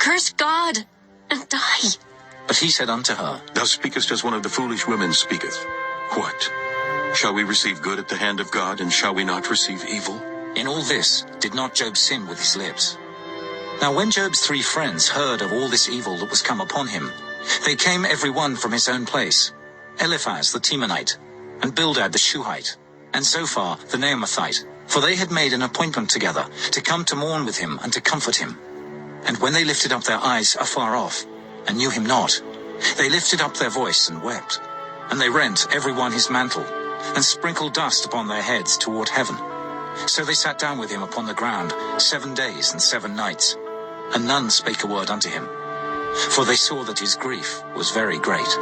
curse God and die. But he said unto her, Thou speakest as one of the foolish women speaketh. What? Shall we receive good at the hand of God, and shall we not receive evil? In all this did not Job sin with his lips. Now when Job's 3 friends heard of all this evil that was come upon him, they came every one from his own place, Eliphaz the Temanite, and Bildad the Shuhite, and Zophar the Naamathite, for they had made an appointment together to come to mourn with him and to comfort him. And when they lifted up their eyes afar off, and knew him not, they lifted up their voice and wept. And they rent every one his mantle, and sprinkled dust upon their heads toward heaven. So they sat down with him upon the ground 7 days and 7 nights, and none spake a word unto him, for they saw that his grief was very great.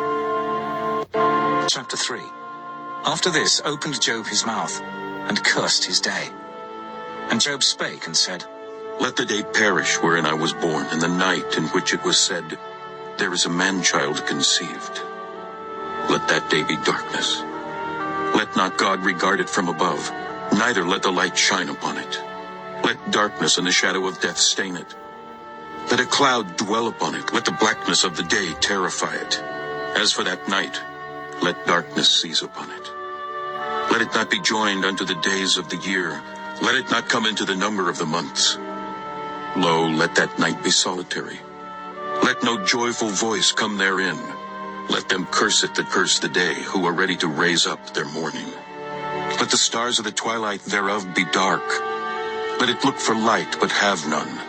Chapter 3. After this opened Job his mouth, and cursed his day. And Job spake and said, Let the day perish wherein I was born, and the night in which it was said, There is a man-child conceived. Let that day be darkness. Let not God regard it from above, neither let the light shine upon it. Let darkness and the shadow of death stain it. Let a cloud dwell upon it. Let the blackness of the day terrify it. As for that night, let darkness seize upon it. Let it not be joined unto the days of the year. Let it not come into the number of the months. Lo, let that night be solitary. Let no joyful voice come therein. Let them curse it that curse the day, who are ready to raise up their mourning. Let the stars of the twilight thereof be dark. Let it look for light, but have none.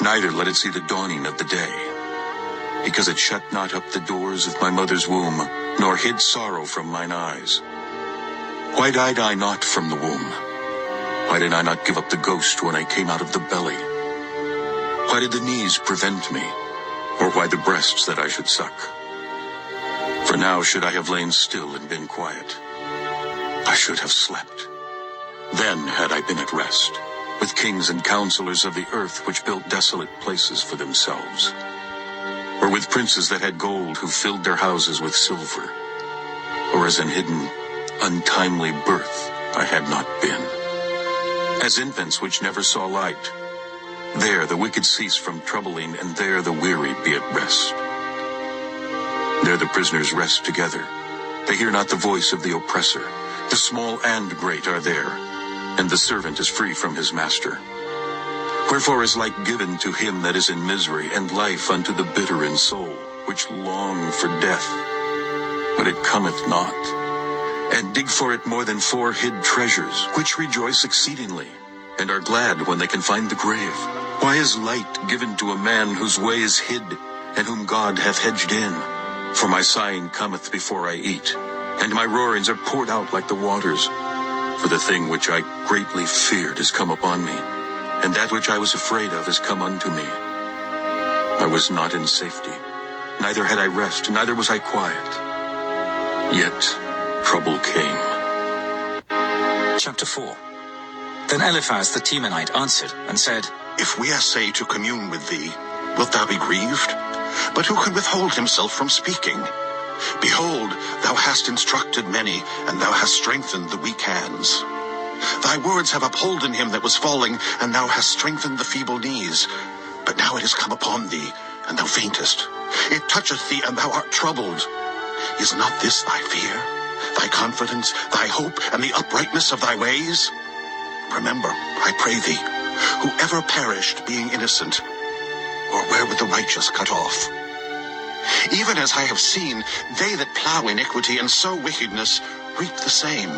Neither let it see the dawning of the day. Because it shut not up the doors of my mother's womb, nor hid sorrow from mine eyes. Why died I not from the womb? Why did I not give up the ghost when I came out of the belly? Why did the knees prevent me? Or why the breasts that I should suck? For now should I have lain still and been quiet. I should have slept. Then had I been at rest, with kings and counselors of the earth which built desolate places for themselves, or with princes that had gold who filled their houses with silver, or as an hidden, untimely birth I had not been. As infants which never saw light, there the wicked cease from troubling, and there the weary be at rest. There the prisoners rest together. They hear not the voice of the oppressor. The small and great are there, and the servant is free from his master. Wherefore is light given to him that is in misery, and life unto the bitter in soul, which long for death, but it cometh not, and dig for it more than 4 hid treasures, which rejoice exceedingly, and are glad when they can find the grave. Why is light given to a man whose way is hid, and whom God hath hedged in? For my sighing cometh before I eat, and my roarings are poured out like the waters. For the thing which I greatly feared is come upon me, and that which I was afraid of is come unto me. I was not in safety, neither had I rest, neither was I quiet. Yet trouble came. Chapter 4. Then Eliphaz the Temanite answered and said, If we essay to commune with thee, wilt thou be grieved? But who can withhold himself from speaking? Behold, thou hast instructed many, and thou hast strengthened the weak hands. Thy words have upholden him that was falling, and thou hast strengthened the feeble knees. But now it is come upon thee, and thou faintest. It toucheth thee, and thou art troubled. Is not this thy fear, thy confidence, thy hope, and the uprightness of thy ways? Remember, I pray thee, who ever perished being innocent, or where were the righteous cut off? Even as I have seen, they that plow iniquity and sow wickedness reap the same.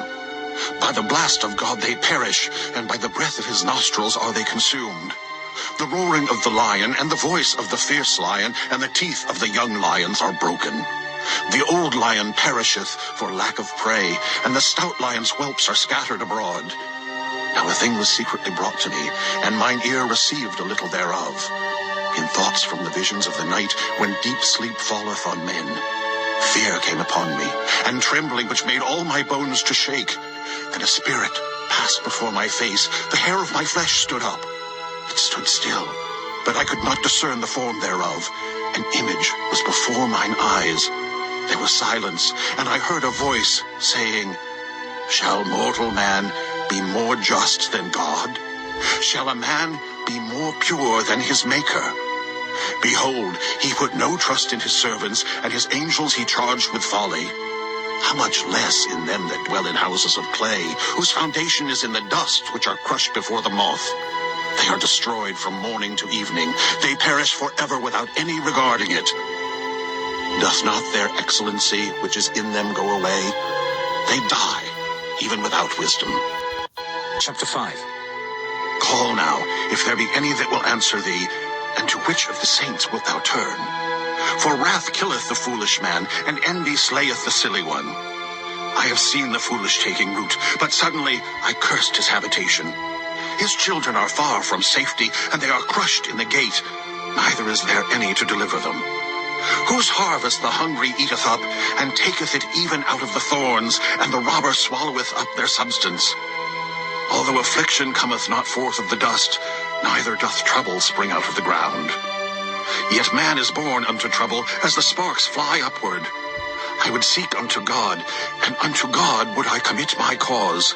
By the blast of God they perish, and by the breath of his nostrils are they consumed. The roaring of the lion, and the voice of the fierce lion, and the teeth of the young lions are broken. The old lion perisheth for lack of prey, and the stout lion's whelps are scattered abroad. Now a thing was secretly brought to me, and mine ear received a little thereof. In thoughts from the visions of the night, when deep sleep falleth on men, fear came upon me, and trembling which made all my bones to shake. Then a spirit passed before my face, the hair of my flesh stood up. It stood still, but I could not discern the form thereof. An image was before mine eyes. There was silence, and I heard a voice saying, Shall mortal man be more just than God? Shall a man be more pure than his Maker? Behold, he put no trust in his servants, and his angels he charged with folly. How much less in them that dwell in houses of clay, whose foundation is in the dust, which are crushed before the moth. They are destroyed from morning to evening. They perish forever without any regarding it. Doth not their excellency, which is in them, go away? They die, even without wisdom. Chapter 5. Call now, if there be any that will answer thee, and to which of the saints wilt thou turn? For wrath killeth the foolish man, and envy slayeth the silly one. I have seen the foolish taking root, but suddenly I cursed his habitation. His children are far from safety, and they are crushed in the gate. Neither is there any to deliver them. Whose harvest the hungry eateth up, and taketh it even out of the thorns, and the robber swalloweth up their substance. Although affliction cometh not forth of the dust, neither doth trouble spring out of the ground. Yet man is born unto trouble, as the sparks fly upward. I would seek unto God, and unto God would I commit my cause.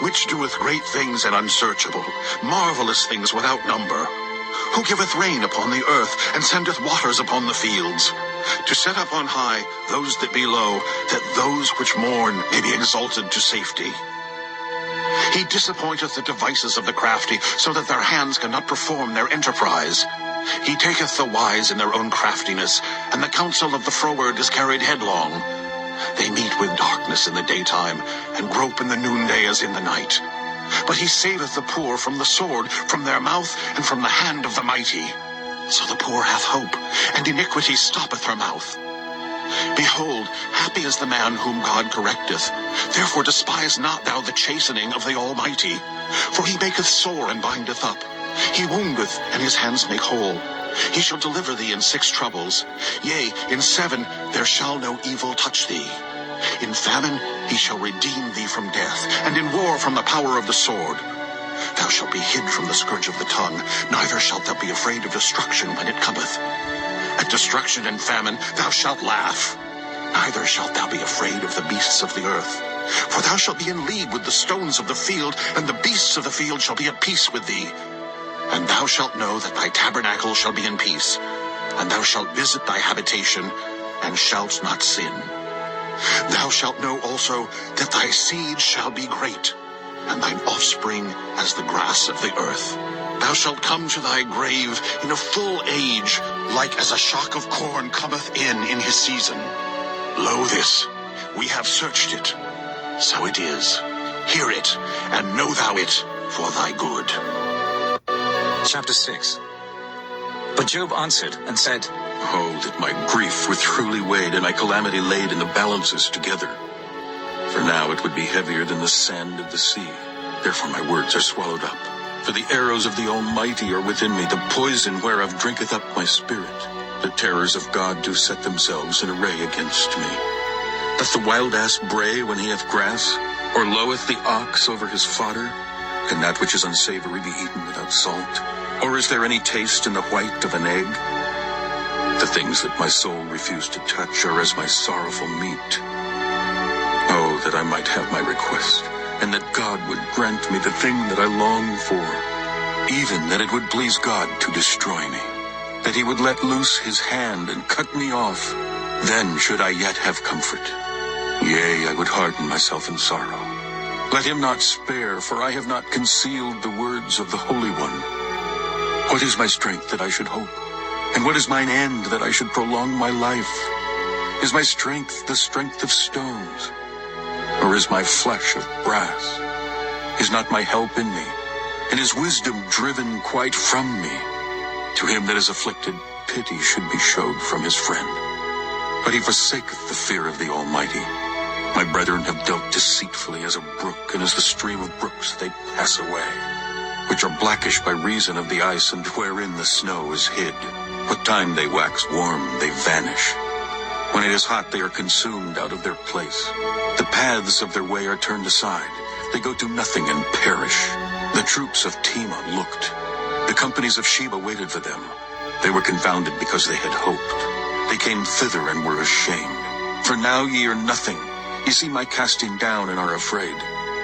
Which doeth great things and unsearchable, marvelous things without number. Who giveth rain upon the earth, and sendeth waters upon the fields. To set up on high those that be low, that those which mourn may be exalted to safety. He disappointeth the devices of the crafty, so that their hands cannot perform their enterprise. He taketh the wise in their own craftiness, and the counsel of the froward is carried headlong. They meet with darkness in the daytime, and grope in the noonday as in the night. But he saveth the poor from the sword, from their mouth, and from the hand of the mighty. So the poor hath hope, and iniquity stoppeth her mouth. Behold, happy is the man whom God correcteth. Therefore despise not thou the chastening of the Almighty. For he maketh sore and bindeth up. He woundeth, and his hands make whole. He shall deliver thee in 6 troubles. Yea, in 7 there shall no evil touch thee. In famine he shall redeem thee from death, and in war from the power of the sword. Thou shalt be hid from the scourge of the tongue, neither shalt thou be afraid of destruction when it cometh. At destruction and famine thou shalt laugh, neither shalt thou be afraid of the beasts of the earth. For thou shalt be in league with the stones of the field, and the beasts of the field shall be at peace with thee. And thou shalt know that thy tabernacle shall be in peace, and thou shalt visit thy habitation, and shalt not sin. Thou shalt know also that thy seed shall be great, and thine offspring as the grass of the earth. Thou shalt come to thy grave in a full age, like as a shock of corn cometh in his season. Lo this, we have searched it. So it is. Hear it, and know thou it for thy good. Chapter 6. But Job answered and said, Oh, that my grief were truly weighed, and my calamity laid in the balances together. For now it would be heavier than the sand of the sea. Therefore my words are swallowed up. For the arrows of the Almighty are within me, the poison whereof drinketh up my spirit. The terrors of God do set themselves in array against me. Doth the wild ass bray when he hath grass? Or loweth the ox over his fodder? Can that which is unsavory be eaten without salt? Or is there any taste in the white of an egg? The things that my soul refused to touch are as my sorrowful meat. Oh, that I might have my request, and that God would grant me the thing that I long for, even that it would please God to destroy me, that he would let loose his hand and cut me off. Then should I yet have comfort. Yea, I would harden myself in sorrow. Let him not spare, for I have not concealed the words of the Holy One. What is my strength that I should hope? And what is mine end that I should prolong my life? Is my strength the strength of stones? Or is my flesh of brass? Is not my help in me? And is wisdom driven quite from me? To him that is afflicted, pity should be showed from his friend. But he forsaketh the fear of the Almighty. My brethren have dealt deceitfully as a brook, and as the stream of brooks they pass away, which are blackish by reason of the ice, and wherein the snow is hid. What time they wax warm, they vanish. When it is hot, they are consumed out of their place. The paths of their way are turned aside. They go to nothing and perish. The troops of Tema looked. The companies of Sheba waited for them. They were confounded because they had hoped. They came thither and were ashamed. For now ye are nothing. Ye see my casting down and are afraid.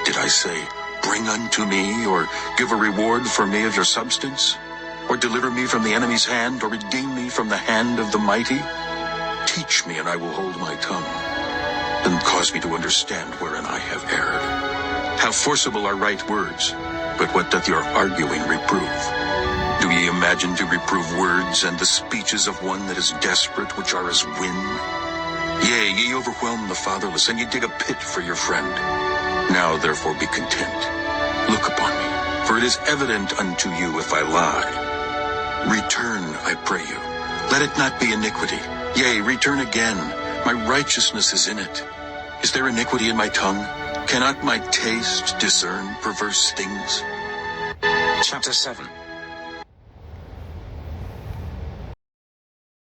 Did I say, bring unto me, or give a reward for me of your substance? or deliver me from the enemy's hand, or redeem me from the hand of the mighty? Teach me, and I will hold my tongue. Then cause me to understand wherein I have erred. How forcible are right words, but what doth your arguing reprove? Do ye imagine to reprove words and the speeches of one that is desperate, which are as wind? Yea, ye overwhelm the fatherless, and ye dig a pit for your friend. Now therefore be content. Look upon me, for it is evident unto you if I lie. Return, I pray you. Let it not be iniquity. Yea, return again. My righteousness is in it. Is there iniquity in my tongue? Cannot my taste discern perverse things? Chapter 7.